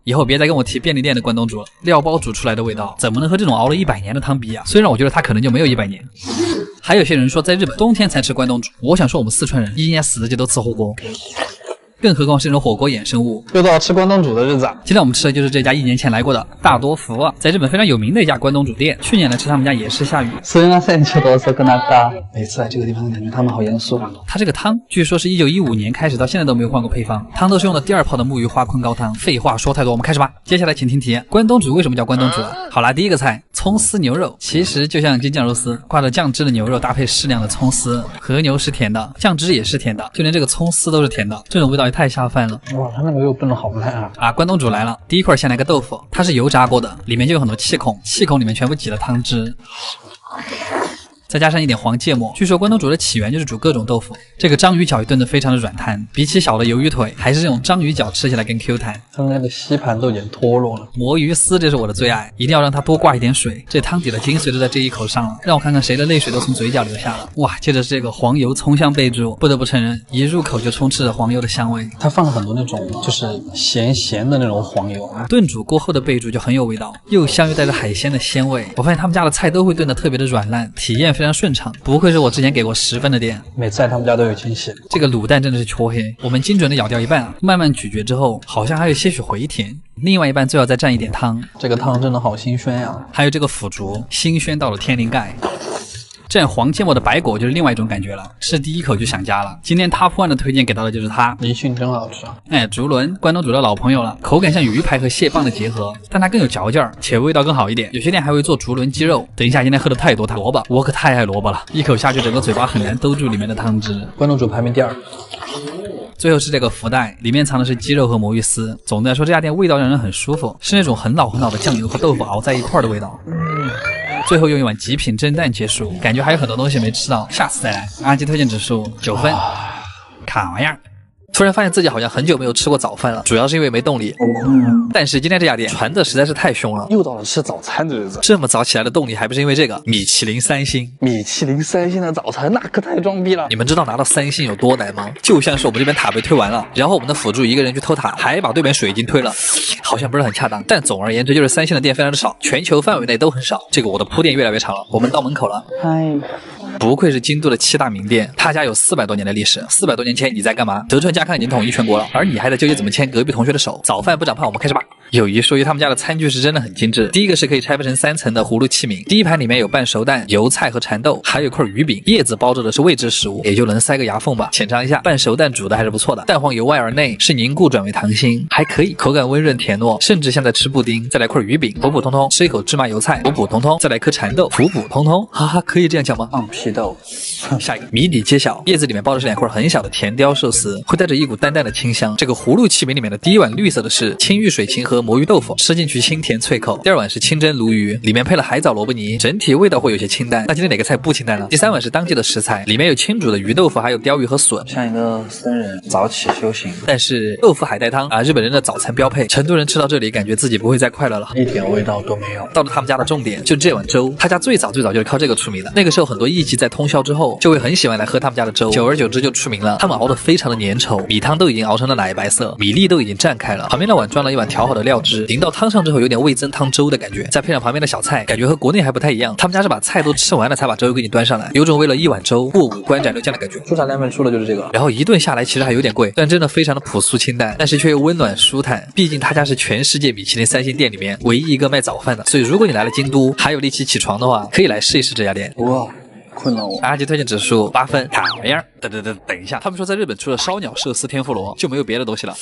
以后别再跟我提便利店的关东煮了，料包煮出来的味道怎么能和这种熬了100年的汤比啊？虽然我觉得它可能就没有100年。还有些人说在日本冬天才吃关东煮，我想说我们四川人一年四季都吃火锅。更何况是这种火锅衍生物。又到了吃关东煮的日子。今天我们吃的就是这家1年前来过的大多福啊，在日本非常有名的一家关东煮店。去年来吃他们家也是下雨。すみません、ちょっと遅くなった。每次来这个地方感觉他们好严肃。它这个汤据说是1915年开始到现在都没有换过配方，汤都是用的第2泡的木鱼花昆高汤。废话说太多，我们开始吧。接下来请听题：关东煮为什么叫关东煮？好啦，第一个菜葱丝牛肉，其实就像京酱肉丝，挂着酱汁的牛肉搭配适量的葱丝，和牛是甜的，酱汁也是甜的，就连这个葱丝都是甜的，这种味道也太下饭了。哇，他那个肉炖的好烂啊！关东煮来了，第一块先来个豆腐，它是油炸过的，里面就有很多气孔，气孔里面全部挤了汤汁。再加上一点黄芥末，据说关东煮的起源就是煮各种豆腐。这个章鱼脚也炖得非常的软弹，比起小的鱿鱼腿，还是这种章鱼脚吃起来更 Q 弹。刚才的吸盘都已经脱落了。魔芋丝这是我的最爱，一定要让它多挂一点水，这汤底的精髓就在这一口上了，让我看看谁的泪水都从嘴角流下了。哇，接着是这个黄油葱香备注，不得不承认，一入口就充斥着黄油的香味。它放了很多那种就是咸的那种黄油，炖煮过后的备注就很有味道，又香又带着海鲜的鲜味。我发现他们家的菜都会炖得特别的软烂，体验非常顺畅，不愧是我之前给过10分的店。每次来他们家都有惊喜。这个卤蛋真的是黢黑，我们精准的咬掉一半啊，慢慢咀嚼之后，好像还有些许回甜。另外一半最好再蘸一点汤，这个汤真的好新鲜呀！还有这个腐竹，新鲜到了天灵盖。蘸黄芥末的白果就是另外一种感觉了，吃第一口就想家了。今天Top 1的推荐给到的就是它，离训真好吃。竹轮关东煮的老朋友了，口感像鱼排和蟹棒的结合，但它更有嚼劲儿，且味道更好一点。有些店还会做竹轮鸡肉。等一下，今天喝的太多萝卜，我可太爱萝卜了，一口下去整个嘴巴很难兜住里面的汤汁。关东煮排名第2。最后是这个福袋，里面藏的是鸡肉和魔芋丝。总的来说，这家店味道让人很舒服，是那种很老的酱油和豆腐熬在一块的味道。最后用一碗极品蒸蛋结束，感觉还有很多东西没吃到，下次再来。阿基推荐指数9分，卡玩意儿。突然发现自己好像很久没有吃过早饭了，主要是因为没动力。但是今天这家店传的实在是太凶了，又到了吃早餐的日子。这么早起来的动力还不是因为这个米其林3星。米其林3星的早餐那可太装逼了。你们知道拿到3星有多难吗？就像是我们这边塔被推完了，然后我们的辅助一个人去偷塔，还把对面水晶推了，好像不是很恰当。但总而言之就是3星的店非常的少，全球范围内都很少。这个我的铺垫越来越长了，我们到门口了。嗨。不愧是京都的7大名店，他家有400多年的历史。400多年前你在干嘛？德川家康已经统一全国了，而你还在纠结怎么牵隔壁同学的手。早饭不长胖，我们开始吧。有一说一，他们家的餐具是真的很精致。第一个是可以拆分成3层的葫芦器皿，第一盘里面有半熟蛋、油菜和蚕豆，还有一块鱼饼，叶子包着的是未知食物，也就能塞个牙缝吧。浅尝一下，半熟蛋煮的还是不错的，蛋黄由外而内是凝固转为溏心，还可以，口感温润甜糯，甚至像在吃布丁。再来块鱼饼，普普通通；吃一口芝麻油菜，普普通通；再来颗蚕豆，普普通通。哈哈，可以这样讲吗？放屁豆。下一个谜底揭晓，叶子里面包的是2块很小的甜鲷寿司，会带着一股淡淡的清香。这个葫芦器皿里面的第一碗绿色的是青玉水芹和魔芋豆腐，吃进去清甜脆口。第2碗是清蒸鲈鱼，里面配了海藻萝卜泥，整体味道会有些清淡。那今天哪个菜不清淡呢？第3碗是当季的食材，里面有清煮的鱼豆腐，还有鲷鱼和笋。像一个僧人早起修行，但是豆腐海带汤啊，日本人的早餐标配。成都人吃到这里，感觉自己不会再快乐了，一点味道都没有。到了他们家的重点，就这碗粥，他家最早就是靠这个出名的。那个时候很多艺妓在通宵之后，就会很喜欢来喝他们家的粥，久而久之就出名了。他们熬得非常的粘稠，米汤都已经熬成了奶白色，米粒都已经绽开了。旁边那碗装了一碗调好的料汁，淋到汤上之后有点味增汤粥的感觉，再配上旁边的小菜，感觉和国内还不太一样。他们家是把菜都吃完了才把粥给你端上来，有种为了一碗粥过五关斩六将的感觉。出茶凉面出的就是这个，然后一顿下来其实还有点贵，但真的非常的朴素清淡，但是却又温暖舒坦。毕竟他家是全世界米其林3星店里面唯一一个卖早饭的，所以如果你来了京都还有力气起床的话，可以来试一试这家店。哇，困了我。阿基推荐指数8分，卡玩意儿。等一下，他们说在日本除了烧鸟、寿司、天妇罗就没有别的东西了。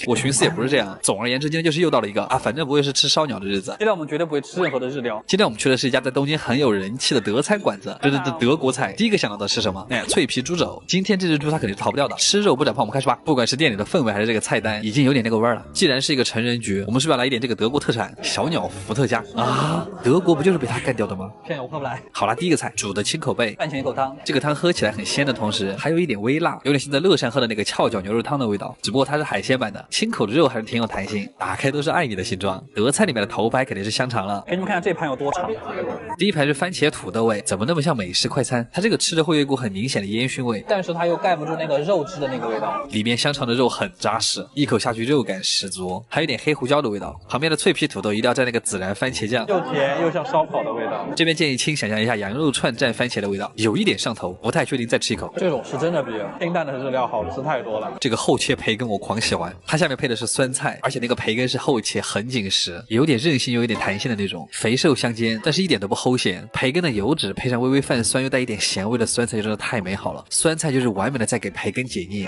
我寻思也不是这样。总而言之，今天就是又到了一个反正不会是吃烧鸟的日子。今天我们绝对不会吃任何的日料。今天我们去的是一家在东京很有人气的德餐馆子，德国菜。第一个想到的是什么？脆皮猪肘。今天这只猪它肯定是逃不掉的。吃肉不长胖，我们开始吧。不管是店里的氛围还是这个菜单，已经有点那个味儿了。既然是一个成人局，我们是不是要来一点这个德国特产小鸟伏特加啊？德国不就是被它干掉的吗？骗我喝不来。好了，第一个菜煮的清口贝，半钱一口汤。这个汤喝起来很鲜的同时，还有一点微辣，有点像在乐山喝的那个翘脚牛肉汤的味道，只不过它是海鲜版的。清口的肉还是挺有弹性，打开都是爱你的形状。德菜里面的头排肯定是香肠了，给你们看看这盘有多长。第一排是番茄土豆味，怎么那么像美式快餐？它这个吃着会有一股很明显的烟熏味，但是它又盖不住那个肉汁的那个味道。里面香肠的肉很扎实，一口下去肉感十足，还有点黑胡椒的味道。旁边的脆皮土豆一定要蘸那个孜然番茄酱，又甜又像烧烤的味道。这边建议亲想象一下羊肉串蘸番茄的味道，有一点上头，不太确定，再吃一口。这种是真的比清淡的日料好吃太多了。这个厚切培根我狂喜欢，它下面配的是酸菜，而且那个培根是厚切很紧实，有点韧性又有点弹性的那种，肥瘦相间，但是一点都不齁咸。培根的油脂配上微微泛酸又带一点咸味的酸菜，真的太美好了。酸菜就是完美的在给培根解腻。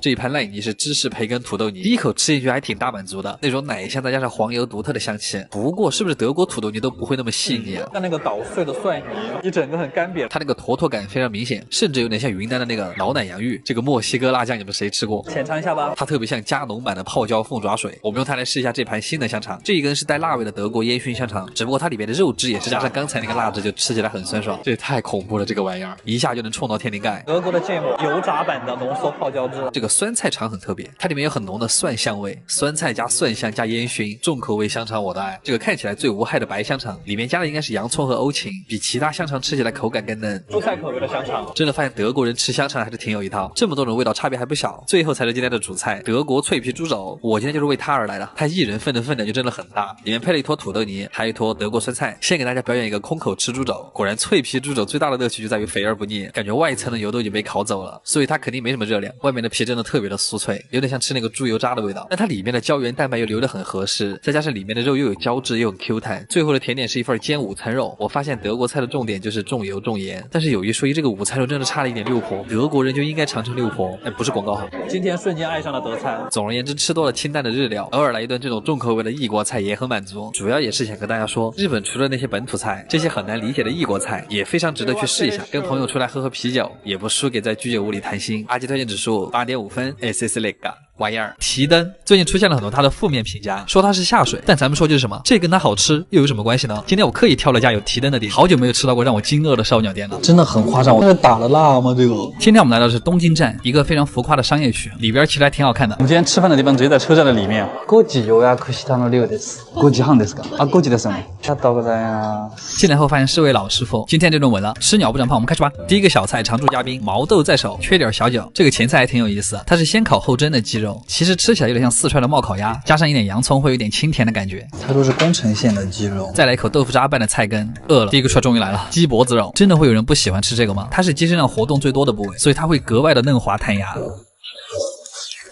这一盘烂泥是芝士培根土豆泥，第一口吃进去还挺大满足的，那种奶香再加上黄油独特的香气。不过是不是德国土豆泥都不会那么细腻啊？像那个捣碎的蒜泥，一整个很干瘪，它那个坨坨感非常明显，甚至有点像云南的那个老奶洋芋。这个墨西哥辣酱你们谁吃过？浅尝一下吧。它特别像加浓版的泡椒凤爪水。我们用它来试一下这盘新的香肠，这一根是带辣味的德国烟熏香肠，只不过它里面的肉汁也是加上刚才那个辣汁，就吃起来很酸爽。这也太恐怖了，这个玩意儿一下就能冲到天灵盖。德国的芥末油炸版的浓缩泡椒汁。这个酸菜肠很特别，它里面有很浓的蒜香味，酸菜加蒜香加烟熏，重口味香肠我的爱。这个看起来最无害的白香肠，里面加的应该是洋葱和欧芹，比其他香肠吃起来口感更嫩。蔬菜口味的香肠，真的发现德国人吃香肠还是挺有一套，这么多种味道差别还不小。最后才是今天的主菜，德国脆皮猪肘，我今天就是为它而来的，它一人份的分量就真的很大，里面配了一坨土豆泥，还有一坨德国酸菜。先给大家表演一个空口吃猪肘，果然脆皮猪肘最大的乐趣就在于肥而不腻，感觉外层的油都已经被烤走了，所以它肯定没什么热量，外面的皮真的特别的酥脆，有点像吃那个猪油渣的味道，但它里面的胶原蛋白又流得很合适，再加上里面的肉又有胶质又很 Q 弹。最后的甜点是一份煎午餐肉，我发现德国菜的重点就是重油重盐，但是有一说一，这个午餐肉真的差了一点六婆，德国人就应该尝尝六婆，不是广告好。今天瞬间爱上了德餐。总而言之，吃多了清淡的日料，偶尔来一顿这种重口味的异国菜也很满足。主要也是想跟大家说，日本除了那些本土菜，这些很难理解的异国菜也非常值得去试一下。跟朋友出来喝喝啤酒，也不输给在居酒屋里谈心。阿基推荐指数8.5分 ，SS 那个玩意儿。提灯最近出现了很多它的负面评价，说它是下水，但咱们说就是什么，这跟它好吃又有什么关系呢？今天我刻意挑了家有提灯的店，好久没有吃到过让我惊愕的烧鸟店了，真的很夸张。这是打了蜡吗？这个。今天我们来到的是东京站，一个非常浮夸的商业区，里边其实还挺好看的。我们今天吃饭的地方直接在车站的里面。5時予約したの量です。5時半ですか？あ、5時ですよね。ありがとうございます。进来后发现是位老师傅，今天这顿稳了，吃鸟不长胖，我们开始吧。第一个小菜，常驻嘉宾毛豆在手，缺点小酒。这个前菜还挺有意思，它是先烤后蒸的鸡肉，其实吃起来有点像四川的冒烤鸭，加上一点洋葱，会有点清甜的感觉。它都是宫城县的鸡肉。再来一口豆腐渣拌的菜根，饿了。第一个出来终于来了，鸡脖子肉，真的会有人不喜欢吃这个吗？它是鸡身上活动最多的部位，所以它会格外的嫩滑弹牙。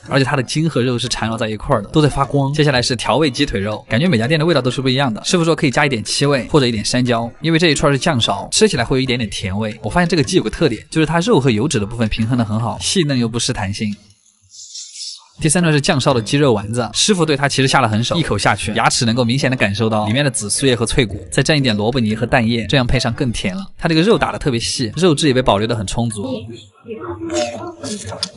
而且它的筋和肉是缠绕在一块的，都在发光。接下来是调味鸡腿肉，感觉每家店的味道都是不一样的。师傅说可以加一点七味或者一点山椒，因为这一串是酱烧，吃起来会有一点点甜味。我发现这个鸡有个特点，就是它肉和油脂的部分平衡的很好，细嫩又不失弹性。第三段是酱烧的鸡肉丸子，师傅对它其实下了狠手，一口下去，牙齿能够明显的感受到里面的紫苏叶和脆骨，再蘸一点萝卜泥和蛋液，这样配上更甜了。它这个肉打得特别细，肉质也被保留得很充足。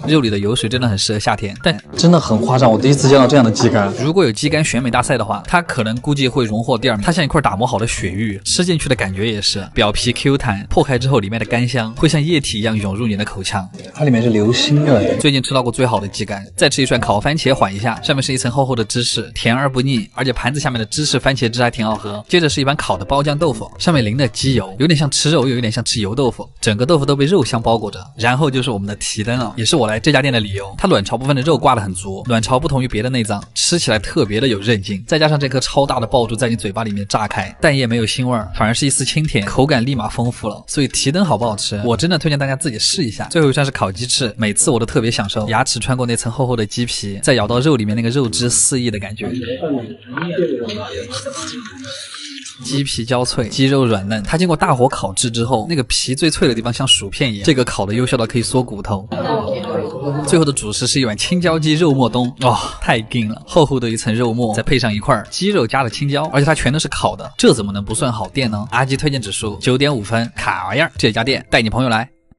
肉里的油水真的很适合夏天，但真的很夸张，我第一次见到这样的鸡肝。如果有鸡肝选美大赛的话，它可能估计会荣获第2名。它像一块打磨好的鳕鱼，吃进去的感觉也是表皮 Q 弹，破开之后里面的干香会像液体一样涌入你的口腔。它里面是流心的，最近吃到过最好的鸡肝。再吃一串烤番茄缓一下，上面是一层厚厚的芝士，甜而不腻，而且盘子下面的芝士番茄汁还挺好喝。接着是一盘烤的包酱豆腐，上面淋的鸡油，有点像吃肉，又有点像吃油豆腐，整个豆腐都被肉香包裹着。然后就是我们的提灯了，也是我来这家店的理由。它卵巢部分的肉挂得很足，卵巢不同于别的内脏，吃起来特别的有韧劲。再加上这颗超大的爆珠在你嘴巴里面炸开，蛋液没有腥味，反而是一丝清甜，口感立马丰富了。所以提灯好不好吃，我真的推荐大家自己试一下。最后一串是烤鸡翅，每次我都特别享受牙齿穿过那层厚厚的鸡皮，再咬到肉里面那个肉汁四溢的感觉。鸡皮焦脆，鸡肉软嫩，它经过大火烤制之后，那个皮最脆的地方像薯片一样，这个烤的优秀到可以缩骨头。最后的主食是一碗青椒鸡肉末冬，太劲了，厚厚的一层肉末，再配上一块鸡肉加了青椒，而且它全都是烤的，这怎么能不算好店呢？阿基推荐指数9.5分，卡玩意儿，这家店带你朋友来。